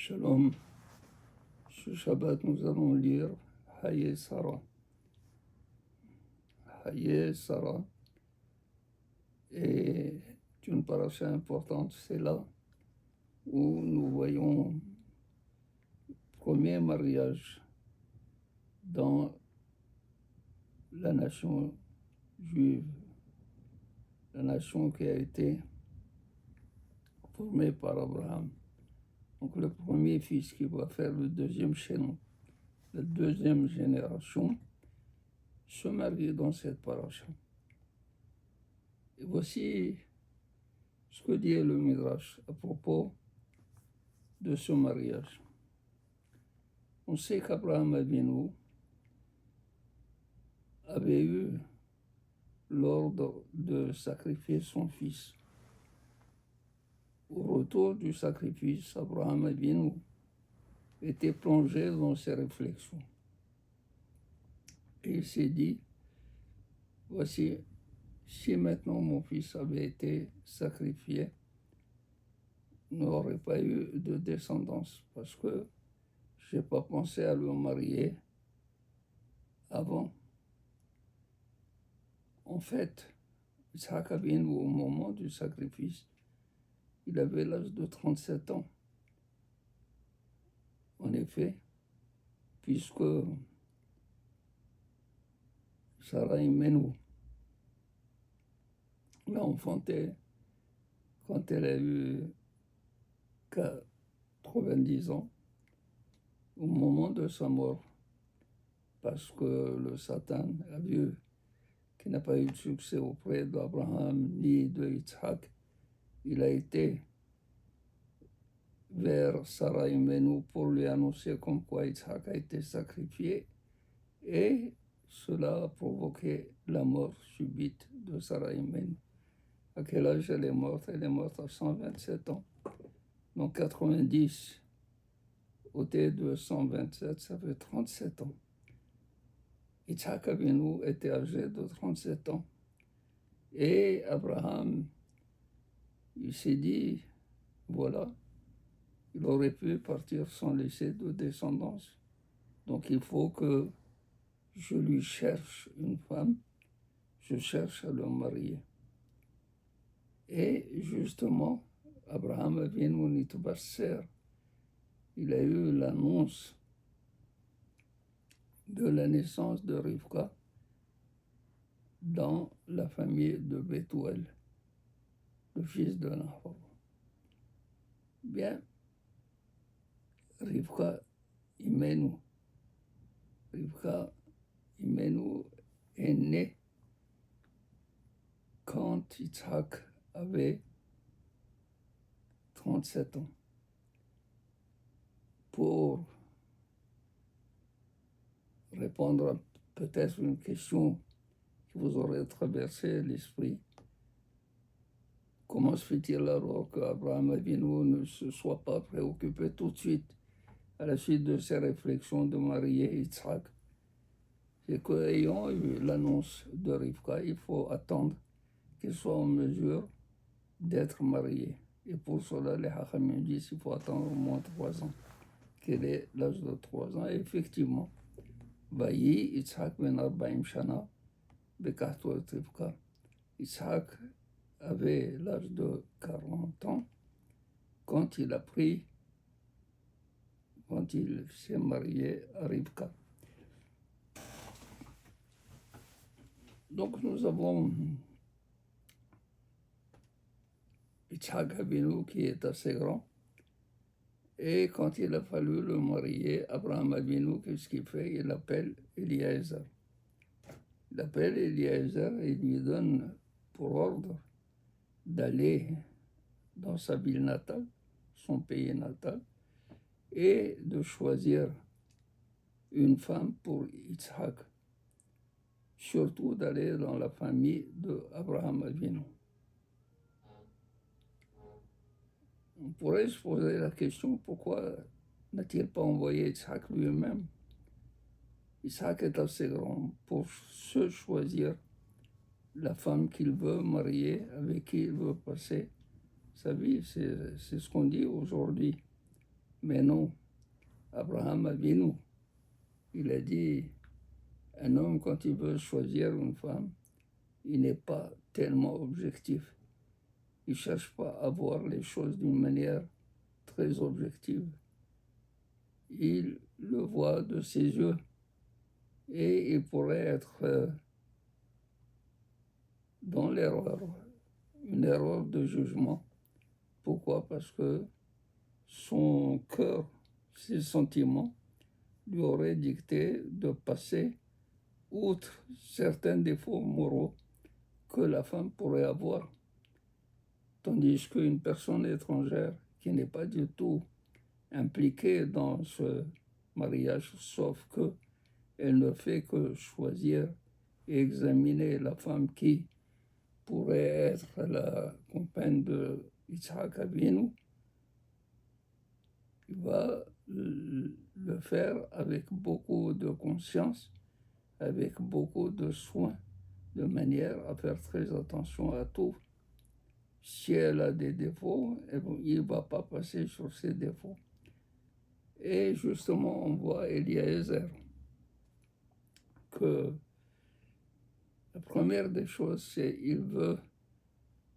Shalom. Ce Shabbat, nous allons lire Haye Sarah. Haye Sarah est une paracha importante. C'est là où nous voyons le premier mariage dans la nation juive, la nation qui a été formée par Abraham. Donc le premier fils qui va faire le deuxième chaînon, la deuxième génération, se marie dans cette paracha. Et voici ce que dit le Midrash à propos de ce mariage. On sait qu'Abraham Avinu avait eu l'ordre de sacrifier son fils. Au retour du sacrifice, Abraham Avinu était plongé dans ses réflexions. Et il s'est dit, voici, si maintenant mon fils avait été sacrifié, n'aurait pas eu de descendance parce que je n'ai pas pensé à le marier avant. En fait, Isaac Avinu, au moment du sacrifice, il avait l'âge de 37 ans. En effet, puisque Sarah Imenu l'a enfanté quand elle a eu 90 ans, au moment de sa mort, parce que le Satan a vu qu'il n'a pas eu de succès auprès d'Abraham ni de Yitzhak. Il a été vers Sarah Imenu pour lui annoncer comme quoi Yitzhak a été sacrifié, et cela a provoqué la mort subite de Sarah Imenu. À quel âge elle est morte? Elle est morte à 127 ans. Donc 90 ôté de 127, ça fait 37 ans. Yitzhak Avinu était âgé de 37 ans. Et Abraham, il s'est dit, voilà, il aurait pu partir sans laisser de descendance. Donc il faut que je lui cherche une femme, je cherche à le marier. Et justement, Abraham Avinu Nitbasser, il a eu l'annonce de la naissance de Rivka dans la famille de Bethuel, le fils de Nahor. Bien, Rivka Imenu est née quand Yitzhak avait 37 ans. Pour répondre à peut-être une question qui vous aurait traversé l'esprit, comment se fait-il alors qu'Abraham Avinu ne se soit pas préoccupé tout de suite, à la suite de ses réflexions, de marier Yitzhak? C'est qu'ayant eu l'annonce de Rivka, il faut attendre qu'il soit en mesure d'être marié. Et pour cela, les Hachamim disent qu'il faut attendre au moins 3 ans. Quel est l'âge de 3 ans? Et effectivement, Vayi Yitzhak ben Arbaim Shana, Bekahto et Rivka. Yitzhak avait l'âge de 40 ans quand il s'est marié à Rivka. Donc nous avons Yitzhak Avinu qui est assez grand, et quand il a fallu le marier, Abraham Avinu, qu'est-ce qu'il fait? Il appelle Eliezer. Il appelle Eliezer et il lui donne pour ordre d'aller dans sa ville natale, son pays natal, et de choisir une femme pour Yitzhak, surtout d'aller dans la famille d'Abraham Avinu. On pourrait se poser la question, pourquoi n'a-t-il pas envoyé Yitzhak lui-même? Yitzhak est assez grand pour se choisir la femme qu'il veut marier, avec qui il veut passer sa vie. C'est ce qu'on dit aujourd'hui. Mais non, Abraham Avinu, il a dit, un homme quand il veut choisir une femme, il n'est pas tellement objectif. Il ne cherche pas à voir les choses d'une manière très objective. Il le voit de ses yeux et il pourrait être dans l'erreur, une erreur de jugement. Pourquoi? Parce que son cœur, ses sentiments lui auraient dicté de passer outre certains défauts moraux que la femme pourrait avoir. Tandis qu'une personne étrangère qui n'est pas du tout impliquée dans ce mariage, sauf qu'elle ne fait que choisir et examiner la femme qui pourrait être la compagne de Yitzhak Avinu, il va le faire avec beaucoup de conscience, avec beaucoup de soin, de manière à faire très attention à tout. Si elle a des défauts, il ne va pas passer sur ses défauts. Et justement, on voit Eliezer que la première des choses, c'est qu'il veut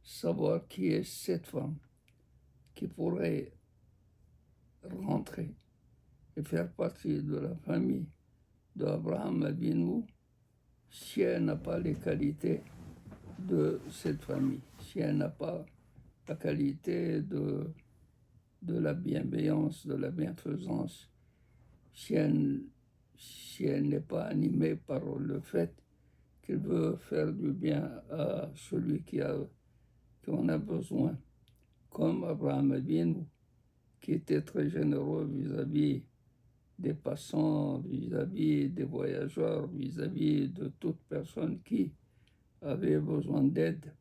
savoir qui est cette femme qui pourrait rentrer et faire partie de la famille d'Abraham Avinu si elle n'a pas les qualités de cette famille, si elle n'a pas la qualité de la bienveillance, de la bienfaisance, si elle n'est pas animée par le fait qu'elle veut faire du bien à celui qui en a besoin, comme Abraham Avinu, qui était très généreux vis-à-vis des passants, vis-à-vis des voyageurs, vis-à-vis de toute personne qui avait besoin d'aide.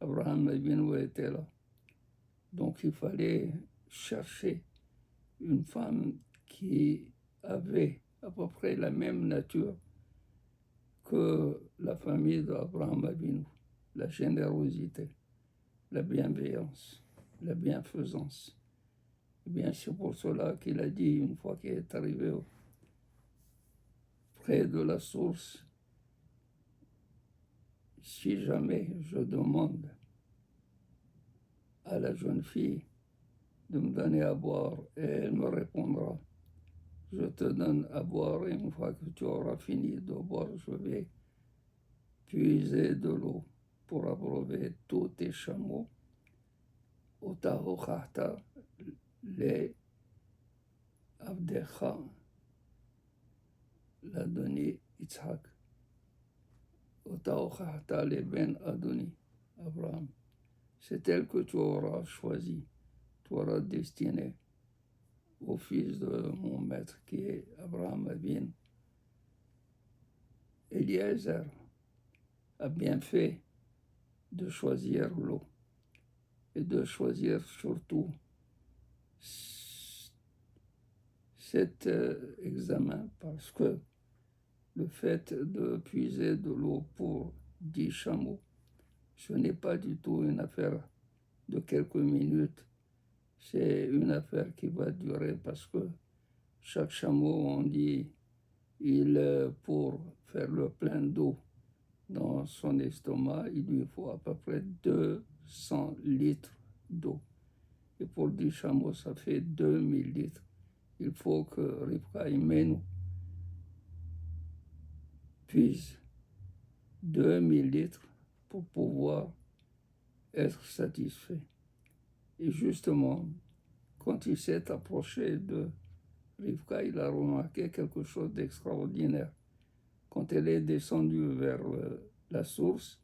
Abraham Avinu était là. Donc il fallait chercher une femme qui avait à peu près la même nature que la famille d'Abraham Avinu, la générosité, la bienveillance, la bienfaisance. Eh bien, c'est pour cela qu'il a dit, une fois qu'il est arrivé près de la source, si jamais je demande à la jeune fille de me donner à boire, et elle me répondra, je te donne à boire, et une fois que tu auras fini de boire, je vais puiser de l'eau pour abreuver tous tes chameaux. Ota hochata le Avdecha l'Adoni Yitzhak. Ota hochata le Ben Adoni Abraham. C'est elle que tu auras choisi, tu auras destiné au fils de mon maître qui est Abraham Avinu. Eliezer a bien fait de choisir l'eau et de choisir surtout cet examen parce que le fait de puiser de l'eau pour 10 chameaux, ce n'est pas du tout une affaire de quelques minutes, c'est une affaire qui va durer parce que chaque chameau, on dit, pour faire le plein d'eau dans son estomac, il lui faut à peu près 200 litres d'eau. Et pour 10 chameaux, ça fait 2000 litres. Il faut que Rivka Imenu puise 2000 litres pour pouvoir être satisfait. Et justement, quand il s'est approché de Rivka, il a remarqué quelque chose d'extraordinaire. Quand elle est descendue vers la source,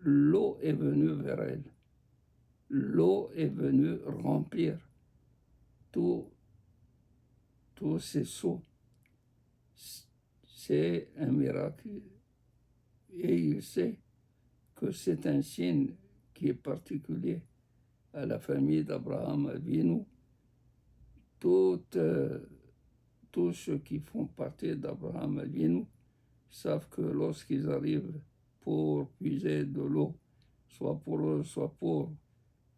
l'eau est venue vers elle. L'eau est venue remplir tous ces seaux. C'est un miracle. Et il sait que c'est un signe qui est particulier à la famille d'Abraham Avinu. Tous ceux qui font partie d'Abraham Avinu savent que lorsqu'ils arrivent pour puiser de l'eau, soit pour eux, soit pour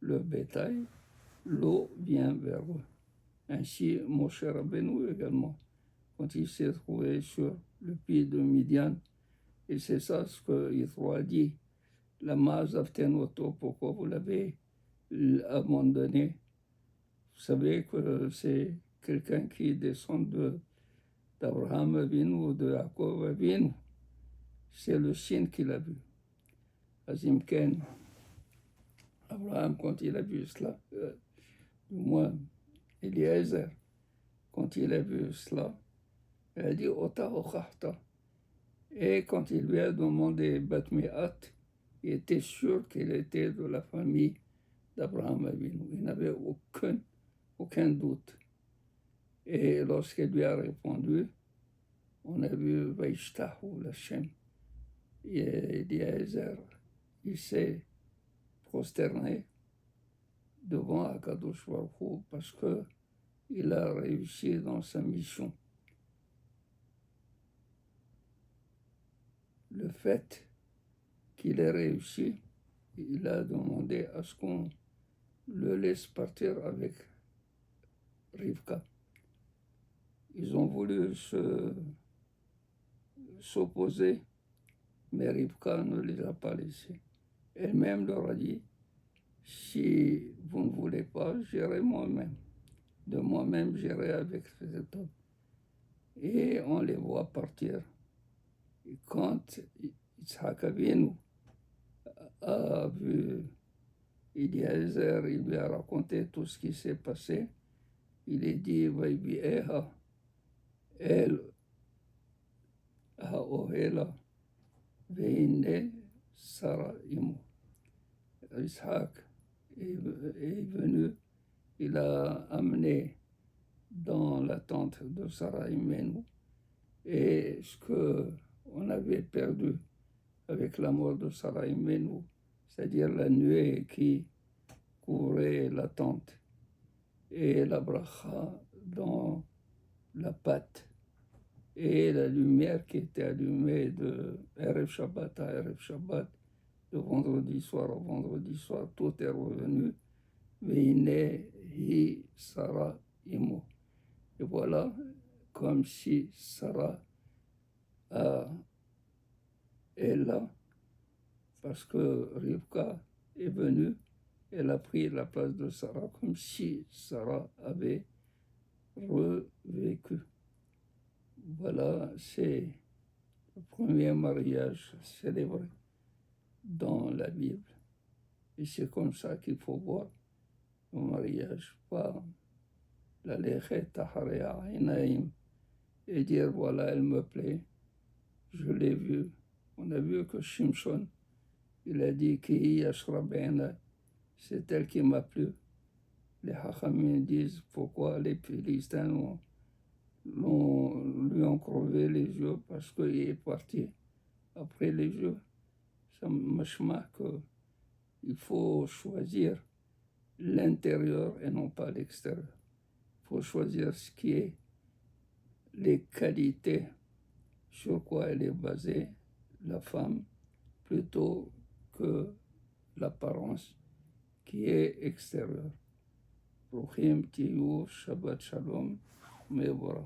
le bétail, l'eau vient vers eux. Ainsi, Moshe Rabbeinu également, quand il s'est trouvé sur le pied de Midian, et c'est ça ce que Yitro a dit, Lama Zaftenoto, pourquoi vous l'avez abandonné? Vous savez que c'est quelqu'un qui descend d'Abraham Avinu ou de Jacob Avinu. C'est le signe qu'il a vu. Azim Ken, Abraham, quand il a vu cela, du moins Eliezer, quand il a vu cela, il a dit Ota Ochachta. Et quand il lui a demandé Bat Mi'at, il était sûr qu'il était de la famille d'Abraham Avinu. Il n'avait aucun doute. Et lorsqu'il lui a répondu, on a vu Vaishtahu Lashem. Et Eliezer, il s'est prosterné devant Akadosh Baruch Hu parce qu'il a réussi dans sa mission. Le fait qu'il ait réussi, il a demandé à ce qu'on le laisse partir avec Rivka. Ils ont voulu s'opposer, mais Rivka ne les a pas laissés. Elle-même leur a dit, si vous ne voulez pas, j'irai moi-même. De moi-même, j'irai avec cet homme. Et on les voit partir. Et quand Yitzhak Avinu a vu Eliezer, il lui a raconté tout ce qui s'est passé. Il a dit, Vaybi'eha el ha'ohela ve'ine Sarah imo. Yitzhak est venu, il a amené dans la tente de Sarah Imenu et ce qu'on avait perdu avec la mort de Sarah Imenu, c'est-à-dire la nuée qui couvrait la tente et la bracha dans la pâte et la lumière qui était allumée de Erev Shabbat à Erev Shabbat, de vendredi soir au vendredi soir, tout est revenu. Veine hi Sarah imo. Et voilà, comme si Sarah est là, parce que Rivka est venue, elle a pris la place de Sarah, comme si Sarah avait revécu. Voilà, c'est le premier mariage célébré dans la Bible. Et c'est comme ça qu'il faut voir le mariage, pas la lechet taharea inaim et dire voilà, elle me plaît, je l'ai vue. On a vu que Shimshon, il a dit ki yashra be'enai, c'est elle qui m'a plu. Les Hachamim disent pourquoi les Philistins lui ont crevé les yeux parce qu'il est parti après les yeux. Ça machma qu'il faut choisir l'intérieur et non pas l'extérieur. Il faut choisir ce qui est les qualités sur quoi elle est basée, la femme, plutôt que l'apparence qui est extérieure. Bruchim Tiyu, Shabbat Shalom, Mevora.